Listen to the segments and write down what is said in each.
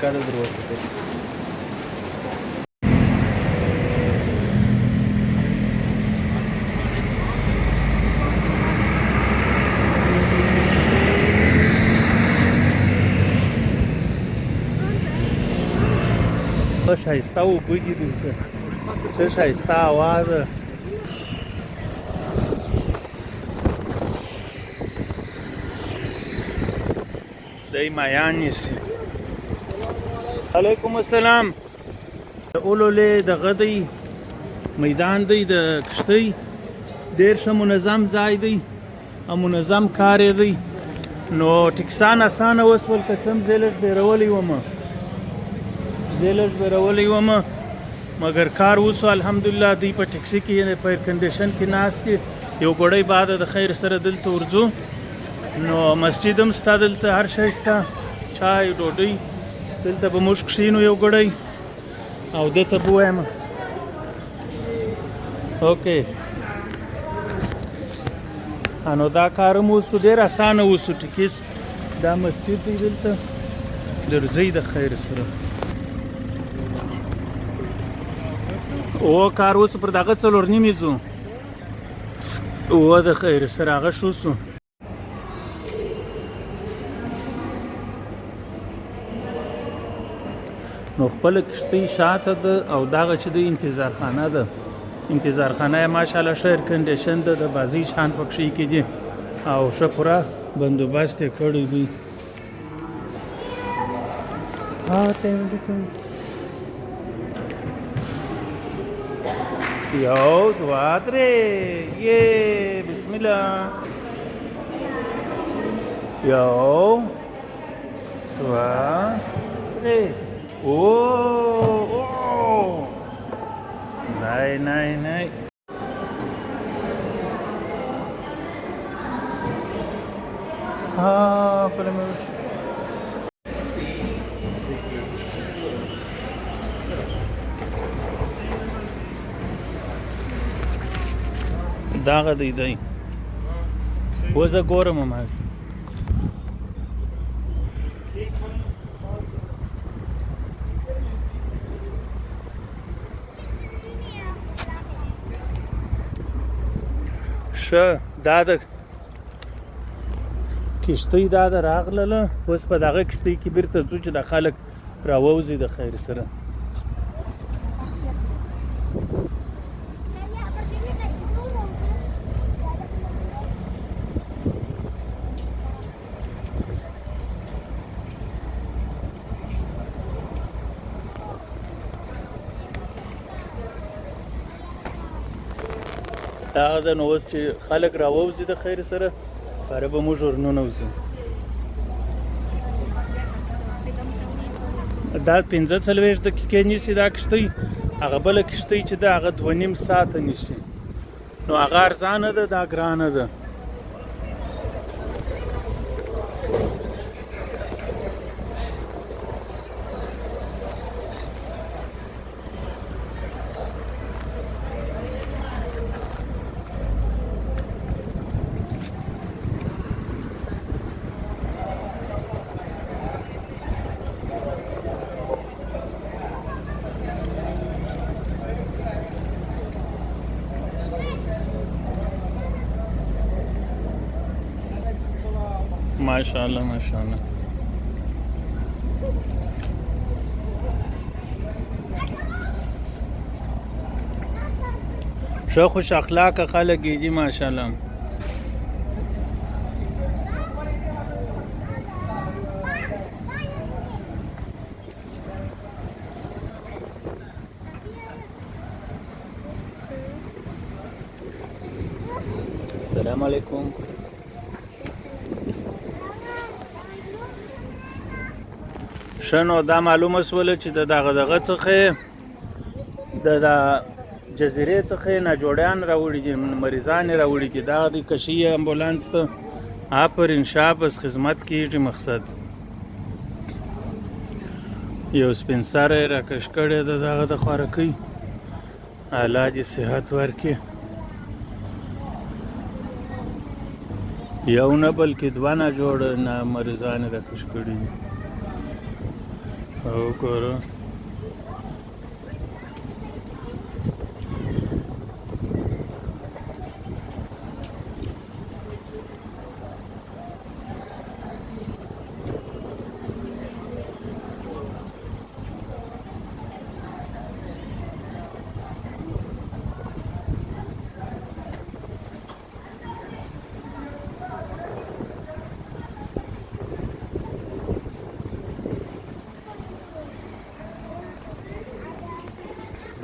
Cada droga. شایسته و بگی دلته چه شایسته هوا ده دی مایان نیسی علیکم السلام اولولی دغه دی میدان دی د کشتی ډیر ښه منظم ځای دی او منظم کار دی نو ټکسان اسانه وسول که څه هم زه لږ بیرولی ومه مگر کار وسو الحمدلله دوی په ټکسي کې په ایر کنډیشن کې ناست دي یو ګړی بعد د خیر سره دلته ورځو نو مسجد هم ستا دلته هر شی ستا چای ډوډۍ دلته به موږ کښېنو یو ګړی او ده ته به ووایم اوکې نو دا کار هم وسو ډېر اسانه وسو ټکیس دا مسجد دی دلته درځئ د خیر سره او کار وسو پر دغه څلور نیمې ځو او د خیر سره هغه شو سو نو خپله کښتۍ شاته ده او دغه چې دی انتظارخانه ده انتظارخانه یې ماشاءالله ښه ایر کنډیشن ده د بازۍ شان پکښې کې دي او ښه پوره بندوبست یې کړی دی یو دوه درې یې بسم الله یو دوه درې او نه پرې مې داغه دی وزه ګورم ما شه دا د کښتۍ دا د راغلله اوس په دغه کښتۍ کې بیرته ځو چې د خلک راووځي د خیر سره دا د نو اوس چې خلک راووځي د خیر سره پاره به موږ ورننوځو دا 45 دقیقې نیسي دا کښتۍ هغه بله کښتۍ چې ده هغه 2.5 ساعته نیسي نو هغه ارزانه ده دا ګرانه ده ماشاءالله ماشاءالله ښه خوش اخلاقه خلک دي ماشاءالله السلام علیکم شنو دا معلومه سوله چې دغه څخه د جزیرې څخه ناجوړیان راوړي دي مریضان راوړي دي دا د کشي امبولانس ته آفرین شابس خدمت کیږي مقصد یو سپین سره راکش کړی د دغه د خوراکي الله دې صحت ورکړي یو نه بلکې دوه نه جوړ نه مریضان راکش کړي دي او ګوره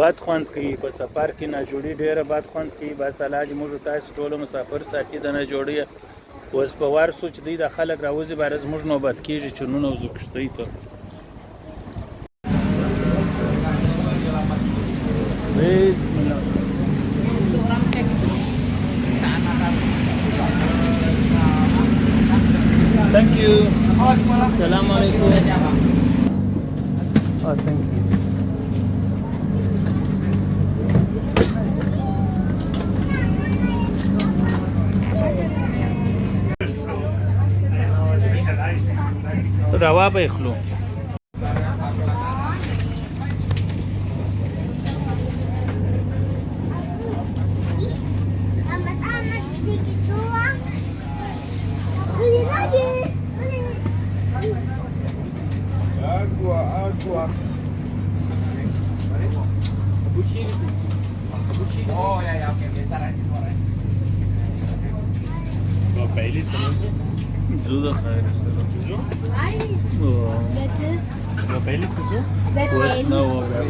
بد خوند کوي په سفر کې ناجوړي ډیره بد خوند کوي بس الله دې موږ تاسو ټول مسافر ساتي د ناجوړي اوس په وار سوچ دی د خلک راوځي بار زموږ نوبت کېږي چې نون او زو کښتۍ ته بسم الله Thank you. Assalamu alaikum. Oh, thank you. روا به اخلو Oh ya ya oke bentar aja suara. Gua pilih terus. زود خیر Gua pilih terus. اوس نه وره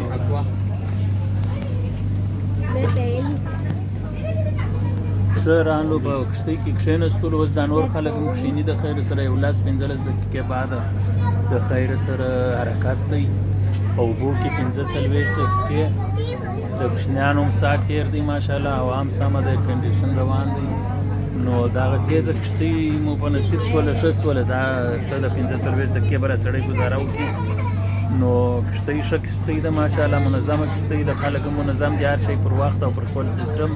ښه رانلو په کښتۍ کې کښېنستلو اوس دا نور خلک هم کښېني د خیر سره 15-15 دقیقې بعد د خیر سره حرکت دی په اوبو کې 15-40 دقیقې د کوچنیانو هم ساعت تېر دی ماشاءالله هوا هم سمه ده کنډیشن روان دی نو دغه تیزه کښتۍ مو په نصیب شوله ښه شوله دا ښه د 15-40 دقیقې به را سړی ګزاره وکړي نو کښتۍ ښه کښتۍ ده ماشاءالله منظمه کښتۍ ده خلک هم منظم دي هر شی پر وخت او پر خپل سیسټم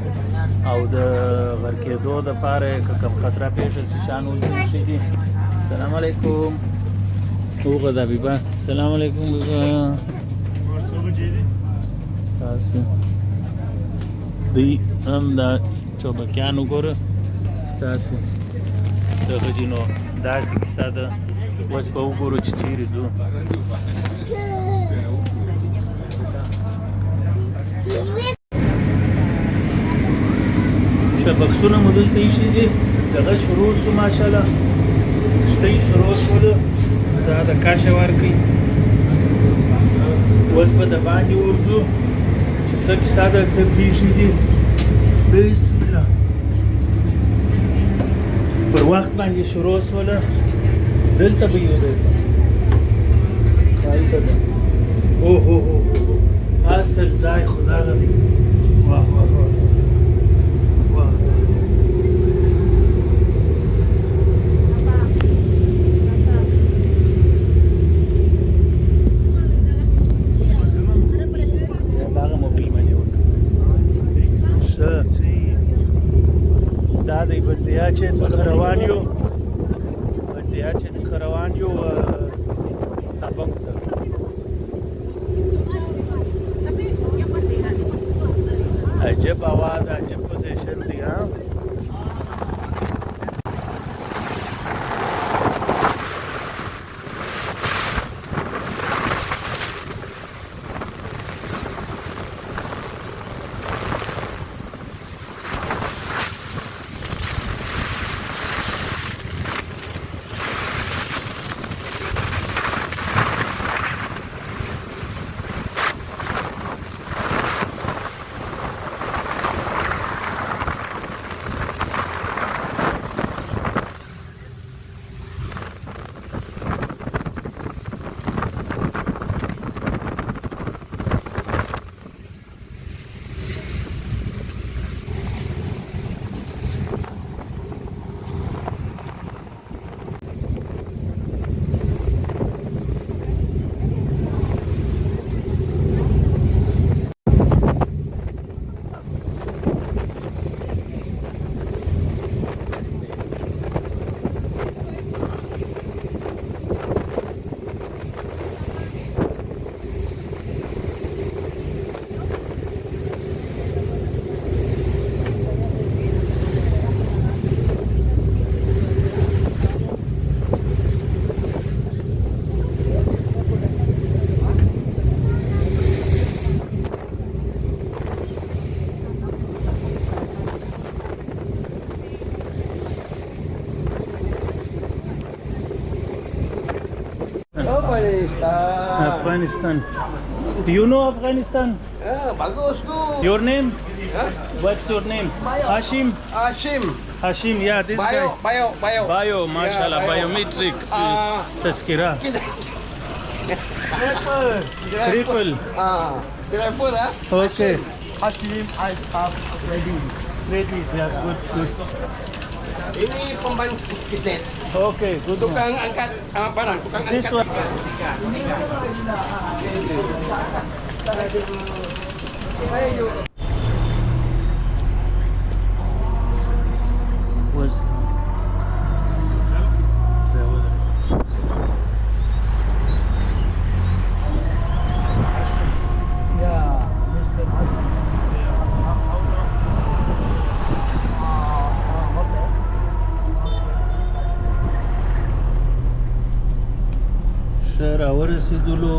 او د غرقېدو دپاره که کوم خطره پېښه شي شیان وځي شي دي سلام علیکم اوغه ده حبیبه سلام علیکم بیبه تاسو دوی هم دا چوبکیان وګوره ستاسې دغه دي نو داسې کیسه ده اوس به وګورو چې چیرې ځو شبکسونه مو دلته ایښي دي دغه شروع سو ماشاءالله کښتۍ شروع شوله دا د کاشه ورکوي اوس به د باندې ورځو چې څه کیسه ده څه پېښې دي بسم الله پر وخت باندې شروع شوله دلته به یو دی هلته ده اوه اصل ځای خو دغه دی واه واه واه واه دغه موبایل باندې وکړه ښه دا دی بندیاچې څخه روان یو بندیاچې څخه روان یو سبق ته عجب आवाज عجب पोजीशन دی ها Afghanistan. Do you know Afghanistan? Bagus tu. Your name? Ha? What's your name? Hashim? Hashim. Hashim, yeah, this guy. Bio. Bio, mashallah, bio. biometric. Ah. Tazkira. Triple. Kenapa lah? Okay. Hashim, I have ready. Ready, yes, good. Ini pembantu kita. Okay, good. Tukang angkat barang, tukang This angkat. one. Was ورسېدلو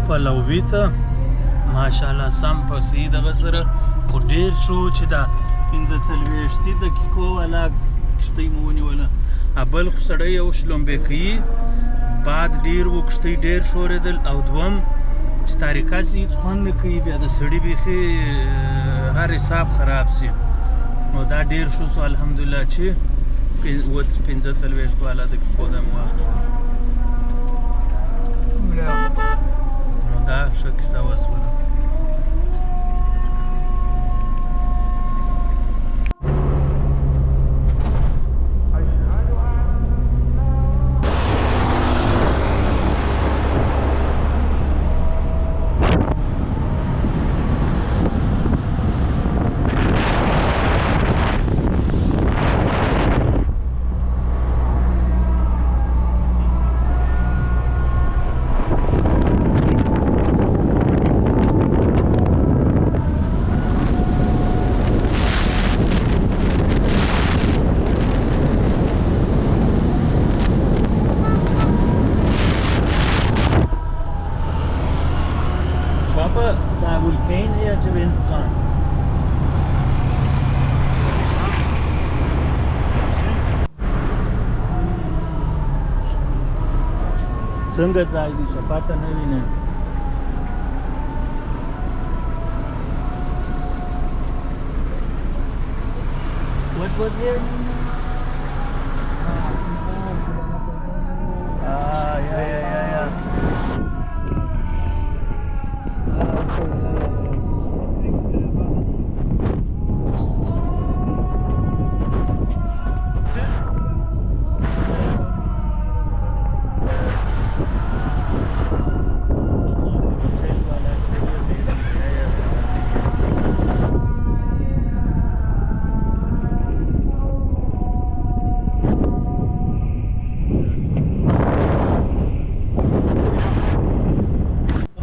پلوي ته ماشاءالله سم پسې دغه سره خو ډېر شو چې دا 45 دقیقو والا کښتۍ مو ونیوله بل خو سړی یو شلومبې کوي باد ډېر و کښتۍ ډېر ښورېدل او دوم چې تاریکه سي هېڅ خوند نه کوي بیا د سړي بیخي هر حساب خراب سي نو دا ډېر ښه سو الحمدلله چې 45 والا دقیقو ده مو واخیستل نو دا ښه کیسه وسوله دا ولکین یا چې وینستان څنګه ځای دی شفاته نه وینم What was here? Yeah.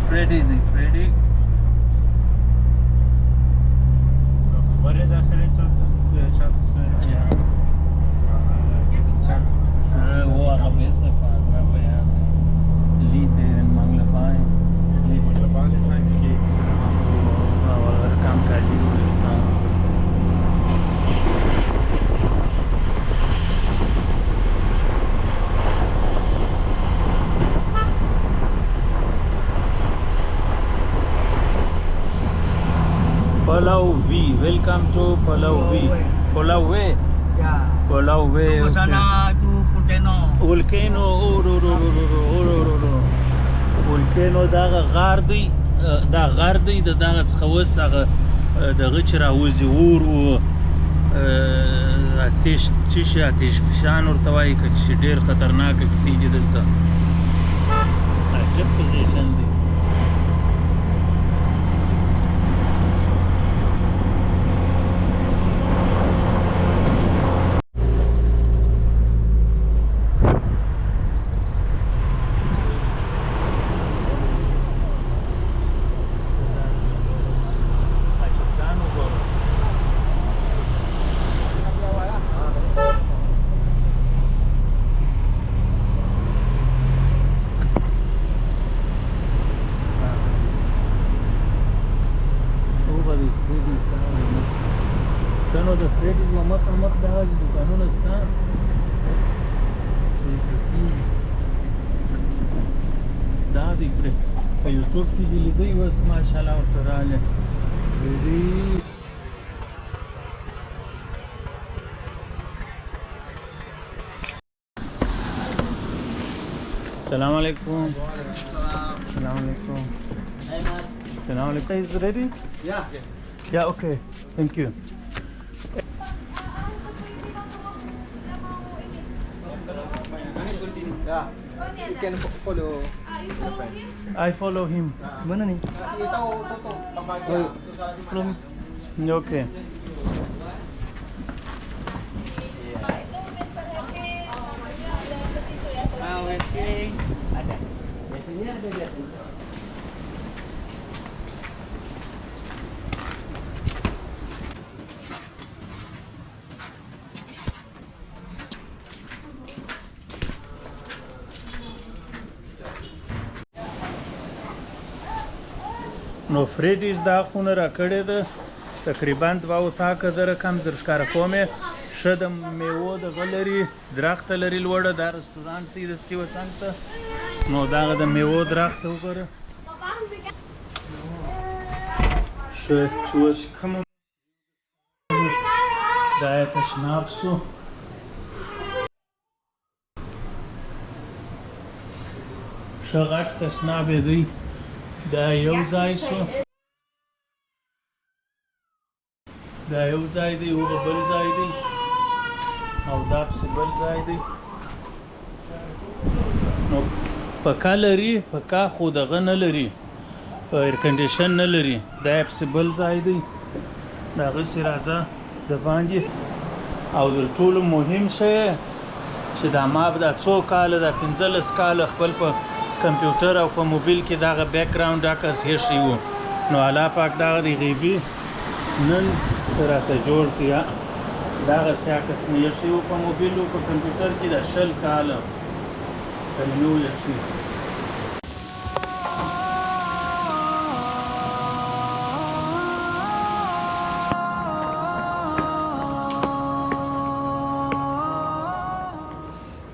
Freddy. What did I say to chat să? O هغه بېسته فازله بیان لیده în Manglăpai Globale Thanksgiving cinema. او cam caliu Palau V, welcome to Palau V. Palau V. Ya. Palau V. Ke sana tu volcano. Volcano Volcano دا غار دی دغه څخه اوس هغه دغه چې راوځي اور و آتش فشان ورته وایي که چې ډېر خطرناکه کیسې دي دلته عجب پوزیشن دی نو د فریډیز مخامخ دغه دوکانونه شته دی پرې په یوټیوب کې دې لیدی اوس ماشاءالله ورته راغلی ډېرې السلام علیکم السلام علیکم السلام علیکم is ready yeah okay thank you You can follow. I follow him Mana ni? Kasih tahu Toto tempat dia. Belum. okay Waiting. Ada. Biasanya ada dia. نو فریډیز دا خونه را کړې ده تقریبا 2 اتاقه د رقم در ښکاره کومې ښه د میوو دغه لري درخته لري لوړه دا رستورانټ دی د ستیوه څنګ ته نو دغه د میوو درخته وګوره ښه چې اوس کومه دا یې تشناب سو ښه غټ تشناب یې دی دا یو ځای شو دا یو ځای دی او بل ځای دی او دا پسې بل ځای دی نو پکا لري پکا خو دغه نه لري ایر کنډیشن نه لري دا یې پسې بل ځای دی د هغسې راځه د باندې او د ټولو مهم شی چې دا ما به دا څو کاله دا 15 کاله خپل په کمپیوټر او په موبایل کې دغه بیک ګراوند عکس ایښی و نو الله پاک دغه د غیبي نن راته جوړ کړه دغسې عکس مې ایښی و په موبایل او په کمپیوټر کې د 20 کاله نو ایښی